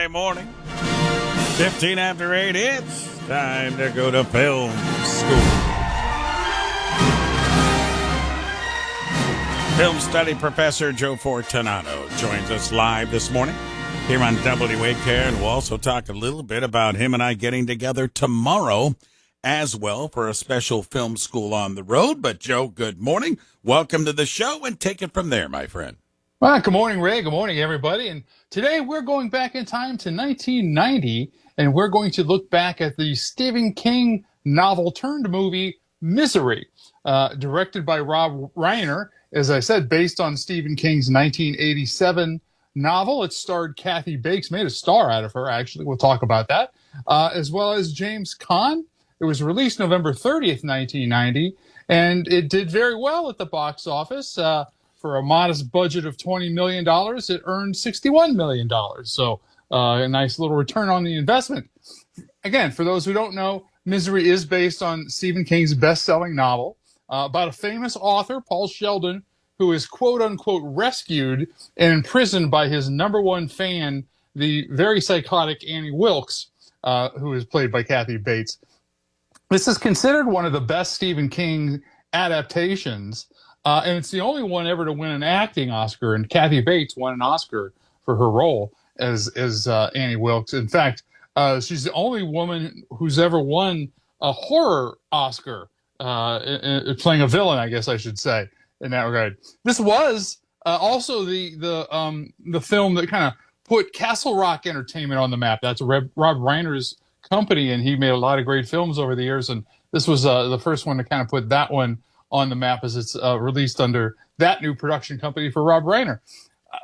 Friday morning. 15 after 8, it's time to go to film school. Film study professor Joe Fortunato joins us live this morning here on WAKR, and we'll also talk a little bit about him and I getting together tomorrow as well for a special film school on the road. But Joe, good morning. Welcome to the show, and take it from there, my friend. Well, good morning, Ray. Good morning, everybody. And today we're going back in time to 1990, and we're going to look back at the Stephen King novel turned movie Misery, directed by Rob Reiner. As I said, based on Stephen King's 1987 novel. It starred Kathy Bates, made a star out of her, actually. We'll talk about that. As well as James Caan. It was released November 30th, 1990, and it did very well at the box office. For a modest budget of $20 million, it earned $61 million. So a nice little return on the investment. Again, for those who don't know, Misery is based on Stephen King's best-selling novel about a famous author, Paul Sheldon, who is quote-unquote rescued and imprisoned by his number one fan, the very psychotic Annie Wilkes, who is played by Kathy Bates. This is considered one of the best Stephen King adaptations. And it's the only one ever to win an acting Oscar, and Kathy Bates won an Oscar for her role as Annie Wilkes. In fact, she's the only woman who's ever won a horror Oscar, playing a villain, I guess I should say, in that regard. This was also the film that kind of put Castle Rock Entertainment on the map. That's Rob Reiner's company, and he made a lot of great films over the years, and this was the first one to kind of put that one on the map as it's released under that new production company for Rob Reiner.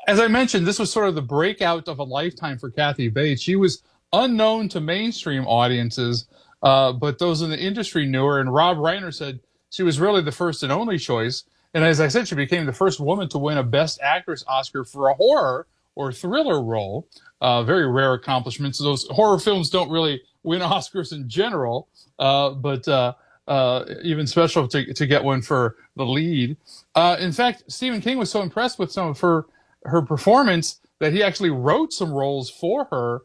As I mentioned, this was sort of the breakout of a lifetime for Kathy Bates. She was unknown to mainstream audiences, but those in the industry knew her, and Rob Reiner said she was really the first and only choice. And as I said, she became the first woman to win a Best Actress Oscar for a horror or thriller role. Very rare accomplishments. Those horror films don't really win Oscars in general, but even special to get one for the lead. In fact, Stephen King was so impressed with some of her performance that he actually wrote some roles for her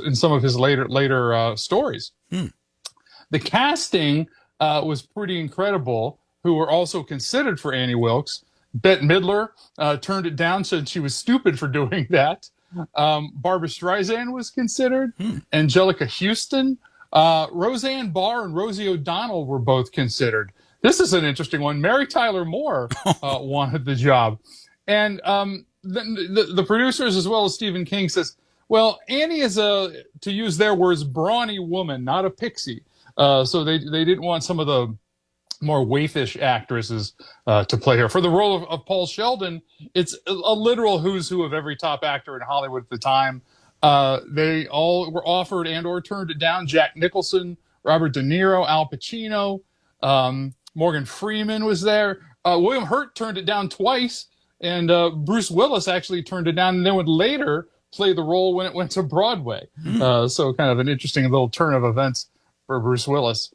in some of his later stories. The casting was pretty incredible, who were also considered for Annie Wilkes. Bette Midler turned it down, said she was stupid for doing that. Barbra Streisand was considered. Angelica Houston. Roseanne Barr and Rosie O'Donnell were both considered. This is an interesting one. Mary Tyler Moore wanted the job. And the producers, as well as Stephen King, says, well, Annie is to use their words, brawny woman, not a pixie. So they didn't want some of the more waithish actresses to play her. For the role of Paul Sheldon, it's a literal who's who of every top actor in Hollywood at the time. They all were offered and or turned it down. Jack Nicholson, Robert De Niro, Al Pacino, Morgan Freeman was there. William Hurt turned it down twice, and Bruce Willis actually turned it down and then would later play the role when it went to Broadway. So kind of an interesting little turn of events for Bruce Willis.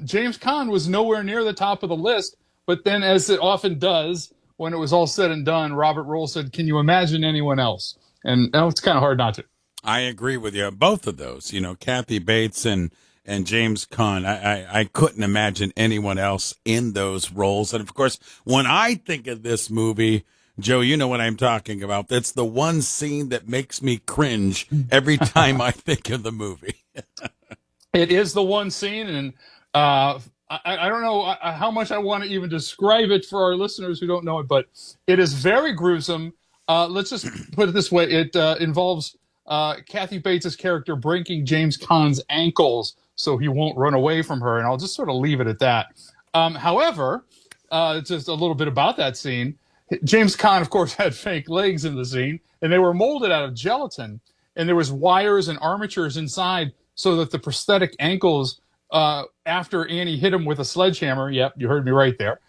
James Caan was nowhere near the top of the list, but then, as it often does, when it was all said and done, Robert Roll said, can you imagine anyone else? And it's kind of hard not to. I agree with you. Both of those, Kathy Bates and James Caan. I couldn't imagine anyone else in those roles. And of course, when I think of this movie, Joe, you know what I'm talking about. That's the one scene that makes me cringe every time I think of the movie. It is the one scene, and I don't know how much I want to even describe it for our listeners who don't know it, but it is very gruesome. Let's just put it this way. It involves Kathy Bates' character breaking James Caan's ankles so he won't run away from her, and I'll just sort of leave it at that. However, just a little bit about that scene. James Caan, of course, had fake legs in the scene, and they were molded out of gelatin, and there was wires and armatures inside so that the prosthetic ankles, after Annie hit him with a sledgehammer, yep, you heard me right there,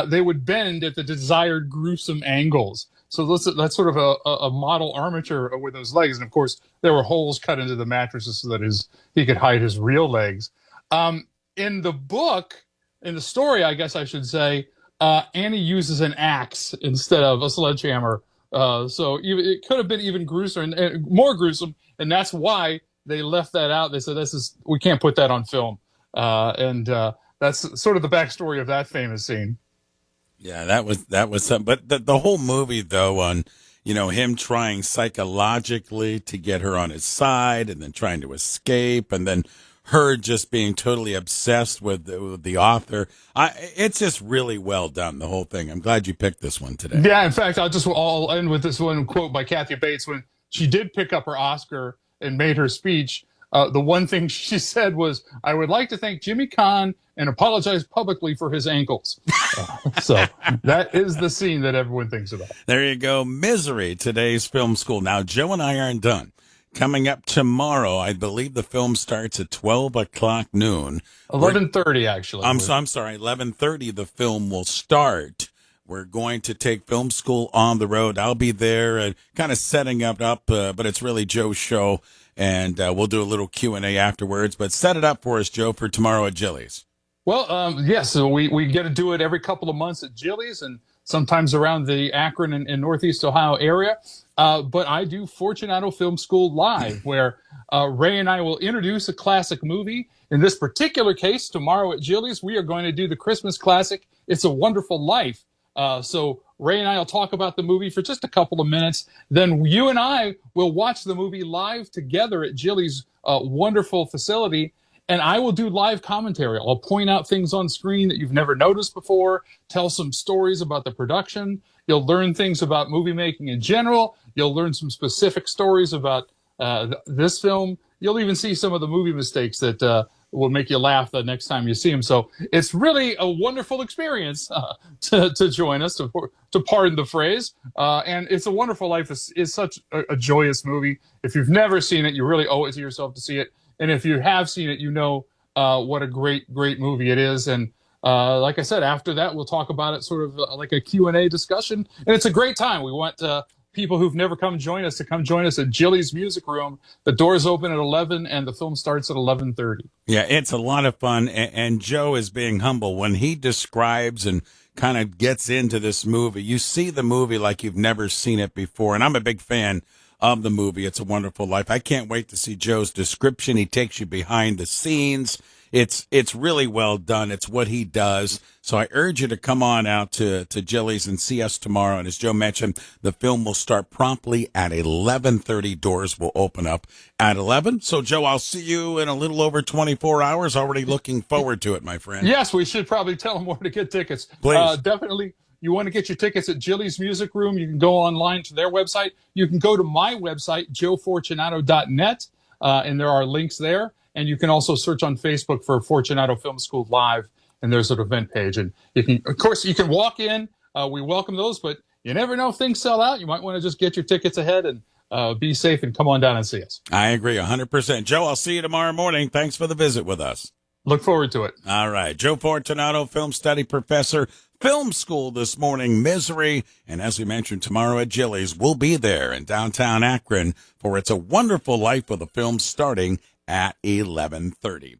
they would bend at the desired gruesome angles. So that's sort of a model armature with those legs. And, of course, there were holes cut into the mattresses so that he could hide his real legs. In the book, in the story, I guess I should say, Annie uses an axe instead of a sledgehammer So it could have been even gruesome and more gruesome, and that's why they left that out. They said we can't put that on film, and that's sort of the backstory of that famous scene. Yeah, that was something. But the whole movie, though, on him trying psychologically to get her on his side, and then trying to escape, and then her just being totally obsessed with the author. It's just really well done, the whole thing. I'm glad you picked this one today. Yeah, in fact, I'll end with this one quote by Kathy Bates when she did pick up her Oscar and made her speech. The one thing she said was, "I would like to thank Jimmy Caan and apologize publicly for his ankles." So that is the scene that everyone thinks about. There you go. Misery, today's film school. Now, Joe and I aren't done. Coming up tomorrow, I believe the film starts at 12 o'clock noon. 11:30, actually. I'm sorry, 11:30 the film will start. We're going to take film school on the road. I'll be there kind of setting up, but it's really Joe's show, and we'll do a little Q&A afterwards. But set it up for us, Joe, for tomorrow at Jilly's. Well, yes, so we get to do it every couple of months at Jilly's and sometimes around the Akron and Northeast Ohio area. But I do Fortunato Film School Live, where Ray and I will introduce a classic movie. In this particular case, tomorrow at Jilly's, we are going to do the Christmas classic, It's a Wonderful Life. So Ray and I will talk about the movie for just a couple of minutes. Then you and I will watch the movie live together at Jilly's wonderful facility. And I will do live commentary. I'll point out things on screen that you've never noticed before, tell some stories about the production. You'll learn things about movie making in general. You'll learn some specific stories about this film. You'll even see some of the movie mistakes that will make you laugh the next time you see them. So it's really a wonderful experience to join us, to pardon the phrase. And It's a Wonderful Life is such a joyous movie. If you've never seen it, you really owe it to yourself to see it. And if you have seen it, you know what a great movie it is. And like I said, after that, we'll talk about it sort of like a Q&A discussion. And it's a great time. We want people who've never come join us to come join us at Jilly's Music Room. The doors open at 11 and the film starts at 11:30. Yeah, it's a lot of fun. And Joe is being humble. When he describes and kind of gets into this movie, you see the movie like you've never seen it before. And I'm a big fan of the movie, It's a Wonderful Life. I can't wait to see Joe's description. He takes you behind the scenes. It's really well done. It's what he does. So I urge you to come on out to Jilly's and see us tomorrow. And as Joe mentioned, the film will start promptly at 11:30. Doors will open up at 11. So Joe, I'll see you in a little over 24 hours. Already looking forward to it, my friend. Yes, we should probably tell them where to get tickets. Please. Definitely. You want to get your tickets at Jilly's Music Room, you can go online to their website. You can go to my website, joefortunato.net, and there are links there. And you can also search on Facebook for Fortunato Film School Live, and there's an event page. And of course, you can walk in. We welcome those, but you never know if things sell out. You might want to just get your tickets ahead and be safe and come on down and see us. I agree 100%. Joe, I'll see you tomorrow morning. Thanks for the visit with us. Look forward to it. All right. Joe Fortunato, film study professor, film school this morning, Misery. And as we mentioned, tomorrow at Jilly's, we'll be there in downtown Akron for It's a Wonderful Life with a film starting at 11:30.